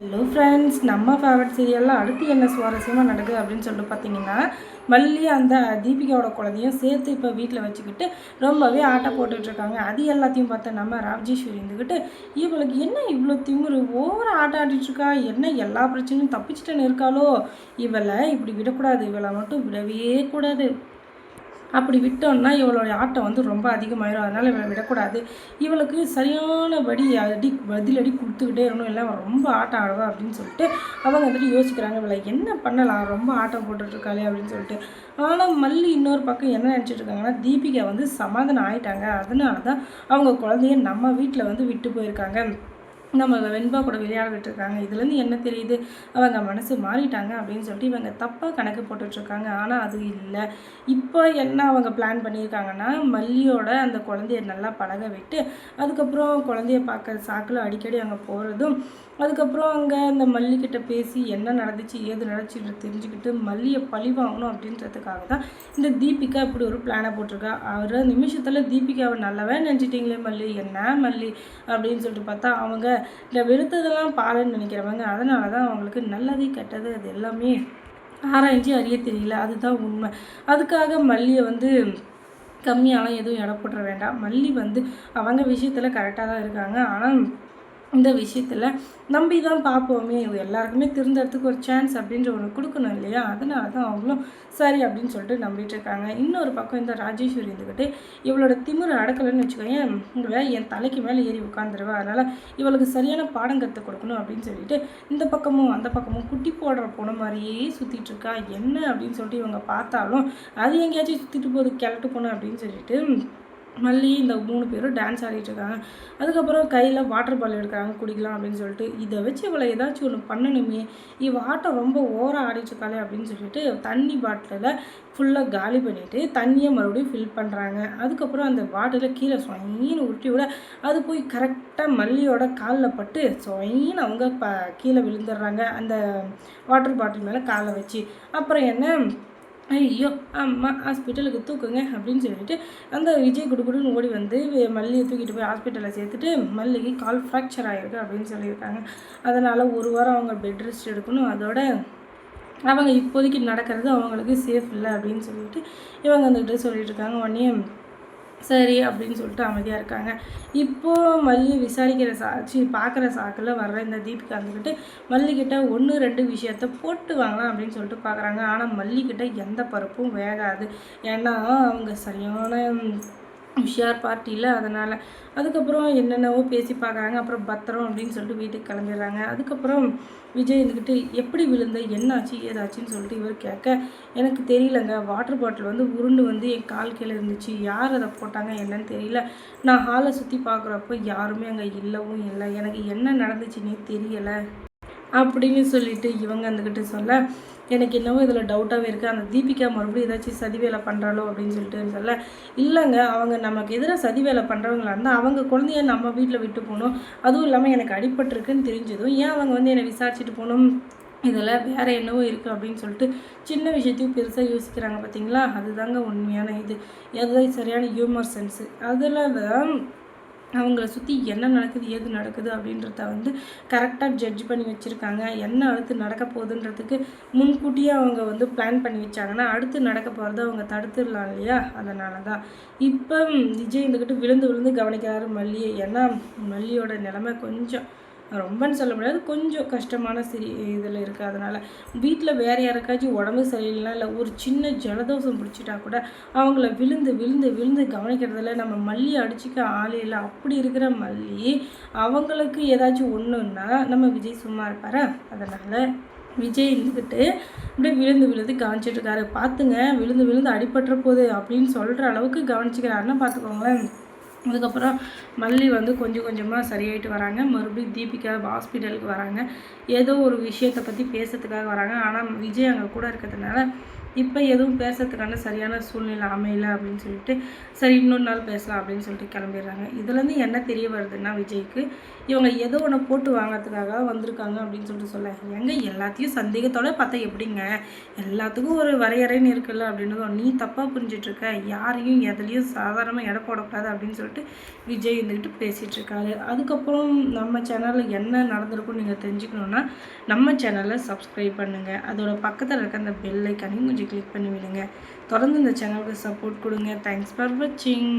Hello friends, நம்ம favourite சீரியலில் அடுத்து என்ன சுவாரஸ்யமாக நடக்குது அப்படின்னு சொல்லிட்டு பார்த்தீங்கன்னா, மல்லி அந்த தீபிகாவோட குழந்தையும் சேர்த்து இப்போ வீட்டில் வச்சுக்கிட்டு ரொம்பவே ஆட்டை போட்டுட்ருக்காங்க. அது எல்லாத்தையும் பார்த்து நம்ம ராஜேஸ்வரி இருந்துக்கிட்டு, இவளுக்கு என்ன இவ்வளோ திமிரு, ஓவர ஆட்டம் ஆடிட்டுருக்கா, என்ன எல்லா பிரச்சனையும் தப்பிச்சுட்டுன்னு இருக்காளோ, இவளை இப்படி விடக்கூடாது, இவளை மட்டும் விடவே கூடாது. அப்படி விட்டோம்னா இவளுடைய ஆட்டம் வந்து ரொம்ப அதிகமாயிடும். அதனால் இவளை விடக்கூடாது. இவளுக்கு சரியானபடி பதிலடி கொடுத்துக்கிட்டே இருக்கணும், இல்லை ரொம்ப ஆட்டம் ஆடுவா அப்படின்னு சொல்லிட்டு அவங்க வந்துட்டு யோசிக்கிறாங்க. இவளை என்ன பண்ணலாம், ரொம்ப ஆட்டம் போட்டுட்ருக்காளே அப்படின்னு சொல்லிட்டு. ஆனால் மல்லி இன்னொரு பக்கம் என்ன நினச்சிட்டு இருக்காங்கன்னா, தீபிகா வந்து சமாதானம் ஆயிட்டாங்க, அதனால தான் அவங்க குழந்தைய நம்ம வீட்டில் வந்து விட்டு போயிருக்காங்க, நம்ம வெண்பா கூட விளையாட விட்டுருக்காங்க. இதுலேருந்து என்ன தெரியுது, அவங்க மனசு மாறிட்டாங்க அப்படின்னு சொல்லிட்டு இவங்க தப்பாக கணக்கு போட்டுட்ருக்காங்க. ஆனால் அது இல்லை. இப்போ என்ன அவங்க பிளான் பண்ணியிருக்காங்கன்னா, மல்லியோட அந்த குழந்தைய நல்லா பழக விட்டு, அதுக்கப்புறம் குழந்தைய பார்க்குற சாக்கில் அடிக்கடி அங்கே போகிறதும், அதுக்கப்புறம் அங்கே அந்த மல்லிக்கிட்ட பேசி என்ன நடந்துச்சு ஏது நடந்துச்சுன்னு தெரிஞ்சுக்கிட்டு மல்லியை பழி வாங்கணும் அப்படின்றதுக்காக தான் இந்த தீபிகா இப்படி ஒரு பிளானை போட்டிருக்கா. அவர் நிமிஷத்தில் தீபிகாவை நல்லவே நினச்சிட்டிங்களே மல்லி, என்ன மல்லி அப்படின்னு சொல்லிட்டு பார்த்தா, அவங்க இந்த வெளுத்ததெல்லாம் பாலுன்னு நினைக்கிறவங்க. அதனால தான் அவங்களுக்கு நல்லது கெட்டது அது எல்லாமே ஆராய்ச்சி அறிய தெரியல, அதுதான் உண்மை. அதுக்காக மல்லியை வந்து கம்மியாலாம் எதுவும் எடை போட்டுற வேண்டாம். மல்லி வந்து அவங்க விஷயத்தில் கரெக்டாக தான் இருக்காங்க. ஆனால் இந்த விஷயத்தில் நம்பி தான் பார்ப்போமே, எல்லாருக்குமே திருந்தறதுக்கு ஒரு சான்ஸ் அப்படின்ற ஒன்று கொடுக்கணும் இல்லையா? அதனால தான் அவங்களும் சரி அப்படின்னு சொல்லிட்டு நம்பிட்டு இருக்காங்க. இன்னொரு பக்கம் இந்த ராஜேஸ்வரி இருந்துக்கிட்டு இவளோட திமிரு அடக்கலைன்னு வச்சுக்கோங்க, என் தலைக்கு மேலே ஏறி உட்காந்துருவா, அதனால் இவளுக்கு சரியான பாடம் கற்றுக் கொடுக்கணும் அப்படின்னு சொல்லிட்டு இந்த பக்கமும் அந்த பக்கமும் குட்டி போடுற போன மாதிரியே சுற்றிட்டு இருக்கா. என்ன அப்படின்னு சொல்லிட்டு இவங்க பார்த்தாலும் அது எங்கேயாச்சும் சுற்றிட்டு போகுது, கிளட்டு போகணும் அப்படின்னு சொல்லிட்டு மல்லி இந்த 3 பேரும் டான்ஸ் ஆடிட்டுருக்காங்க. அதுக்கப்புறம் கையில் வாட்டர் பால் எடுக்கிறாங்க குடிக்கலாம் அப்படின்னு சொல்லிட்டு. இதை வச்சு இவளை ஏதாச்சும் ஒன்று பண்ணணுமே, இவ ஆட்டம் ரொம்ப ஓவராக ஆடிட்டுருக்காளே அப்படின்னு சொல்லிட்டு தண்ணி பாட்டிலில் ஃபுல்லாக காலி பண்ணிவிட்டு தண்ணியை மறுபடியும் ஃபில் பண்ணுறாங்க. அதுக்கப்புறம் அந்த பாட்டிலை கீழே சொயின்னு உருட்டி விட அது போய் கரெக்டாக மல்லியோட காலில் பட்டு சொயின்னு அவங்க கீழே விழுந்துடுறாங்க, அந்த வாட்டர் பாட்டில் மேலே காலை வச்சு. அப்புறம் என்ன, ஐயோ அம்மா ஹாஸ்பிட்டலுக்கு தூக்குங்க அப்படின்னு சொல்லிட்டு அந்த விஜய் குடுகுடுன்னு ஓடி வந்து மல்லியை தூக்கிட்டு போய் ஹாஸ்பிட்டலில் சேர்த்துட்டு மல்லிக்கு கால் ஃப்ராக்சர் ஆகிருக்கு அப்படின்னு சொல்லியிருக்காங்க. அதனால் ஒரு வாரம் அவங்க பெட் ரெஸ்ட் எடுக்கணும். அதோட அவங்க இப்போதைக்கு நடக்கிறது அவங்களுக்கு சேஃப் இல்லை அப்படின்னு சொல்லிட்டு இவங்க வந்துக்கிட்டு சொல்லிட்டு இருக்காங்க. உடனே சரி அப்படின்னு சொல்லிட்டு அமைதியாக இருக்காங்க. இப்போது மல்லியை விசாரிக்கிற பார்க்குற சாக்கில் வர்ற இந்த தீபிகா வந்துக்கிட்டு மல்லிக்கிட்ட 1-2 விஷயத்த போட்டு வாங்கலாம் அப்படின்னு சொல்லிட்டு பார்க்குறாங்க. ஆனால் மல்லிக்கிட்ட எந்த பருப்பும் வேகாது. ஏன்னா அவங்க சரியான உஷார் பார்ட்டியில். அதனால் அதுக்கப்புறம் என்னென்னவோ பேசி பார்க்குறாங்க. அப்புறம் பத்திரம் அப்படின்னு சொல்லிட்டு வீட்டுக்கு கிளம்பிடுறாங்க. அதுக்கப்புறம் விஜய் இருந்துக்கிட்டு எப்படி விழுந்த, என்னாச்சு ஏதாச்சுன்னு சொல்லிட்டு இவர் கேட்க, எனக்கு தெரியலங்க, வாட்டர் பாட்டில் வந்து உருண்டு வந்து என் கால் கீழே இருந்துச்சு, யார் அதை போட்டாங்க என்னன்னு தெரியல, நான் ஹாலை சுற்றி பார்க்குறப்போ யாருமே அங்கே இல்லவும் இல்லை, எனக்கு என்ன நடந்துச்சுன்னே தெரியலை அப்படின்னு சொல்லிட்டு இவங்க வந்துக்கிட்டு சொல்ல, எனக்கு என்னவோ இதில் டவுட்டாகவே இருக்குது, அந்த தீபிகா மறுபடியும் ஏதாச்சும் சதி வேலை பண்ணுறாளோ அப்படின்னு சொல்லிட்டு சொல்ல, இல்லைங்க, அவங்க நமக்கு எதிராக சதி வேலை பண்ணுறவங்களா இருந்தால் அவங்க குழந்தைய நம்ம வீட்டில் விட்டு போகணும், அதுவும் இல்லாமல் எனக்கு அடிபட்டிருக்குன்னு தெரிஞ்சதும் ஏன் அவங்க வந்து என்னை விசாரிச்சுட்டு போகணும், இதில் வேறு என்னவோ இருக்குது அப்படின்னு சொல்லிட்டு சின்ன விஷயத்தையும் பெருசாக யோசிக்கிறாங்க பார்த்தீங்களா? அதுதாங்க உண்மையான இது, அதுதான் சரியான ஹியூமர் சென்ஸு. அதில் தான் அவங்கள சுற்றி என்ன நடக்குது ஏது நடக்குது அப்படின்றத வந்து கரெக்டாக ஜட்ஜ் பண்ணி வச்சுருக்காங்க. என்ன அடுத்து நடக்க போகுதுன்றதுக்கு முன்கூட்டியே அவங்க வந்து பிளான் பண்ணி வச்சாங்கன்னா அடுத்து நடக்க போகிறத அவங்க தடுத்துடலாம் இல்லையா? அதனால தான் இப்போ விஜய் இருந்துக்கிட்டு விழுந்து விழுந்து கவனிக்கிறாரு மல்லியை. ஏன்னா மல்லியோட நிலைமை கொஞ்சம் ரொம்பன்னு சொல்ல முடியாது, கொஞ்சம் கஷ்டமான இதில் இருக்குது. அதனால் வீட்டில் வேறு யாருக்காச்சும் உடம்பு சரியில்லைனா இல்லை ஒரு சின்ன ஜலதோஷம் பிடிச்சிட்டா கூட அவங்கள விழுந்து விழுந்து விழுந்து கவனிக்கிறதில்ல. நம்ம மல்லியை அடிச்சிக்க ஆளே இல்லை. அப்படி இருக்கிற மல்லி அவங்களுக்கு ஏதாச்சும் ஒன்றுன்னா நம்ம விஜய் சும்மா இருப்பாரா? அதனால் விஜய் இருந்துக்கிட்டு அப்படியே விழுந்து விழுந்து கவனிச்சிட்ருக்காரு. பார்த்துங்க, விழுந்து விழுந்து அடிபட்டுற போகுது அப்படின்னு சொல்கிற அளவுக்கு கவனிச்சிக்கிறாருன்னா பார்த்துக்கோங்களேன். அதுக்கப்புறம் மல்லி வந்து கொஞ்சம் கொஞ்சமாக சரியாயிட்டு வராங்க. மறுபடியும் தீபிகா ஹாஸ்பிட்டலுக்கு வராங்க. ஏதோ ஒரு விஷயத்தை பற்றி பேசுறதுக்காக வராங்க. ஆனால் விஜய் அங்கே கூட இருக்கிறதுனால இப்போ எதுவும் பேசுறதுக்கான சரியான சூழ்நிலை அமையல அப்படின்னு சொல்லிட்டு சரி இன்னொரு நாள் பேசலாம் அப்படின்னு சொல்லிட்டு கிளம்பிடுறாங்க. இதுலேருந்து என்ன தெரிய வருதுன்னா விஜய்க்கு இவங்க ஏதோ ஒன்று போட்டு வாங்கிறதுக்காக வந்திருக்காங்க அப்படின்னு சொல்லிட்டு சொல்ல எங்க எல்லாத்தையும் சந்தேகத்தோட பார்த்தா எப்படிங்க எல்லாத்துக்கும் ஒரு வரையறைன்னு இருக்குல்ல அப்படின்னதும் நீ தப்பாக புரிஞ்சிட்ருக்க யாரையும் எதுலேயும் சாதாரணமாக எடை போடக்கூடாது அப்படின்னு சொல்லிட்டு விஜய் இருந்துக்கிட்டு பேசிகிட்டு இருக்காரு. அதுக்கப்புறம் நம்ம சேனலில் என்ன நடந்திருக்குன்னு நீங்கள் தெரிஞ்சுக்கணுன்னா நம்ம சேனலை சப்ஸ்கிரைப் பண்ணுங்கள். அதோட பக்கத்தில் இருக்க அந்த பெல் ஐக்கானையும் கொஞ்சம் கிளிக் பண்ணி விடுங்க. தொடர்ந்து இந்த சேனலுக்கு சப்போர்ட் கொடுங்க. தேங்க்ஸ் ஃபார் வாட்சிங்.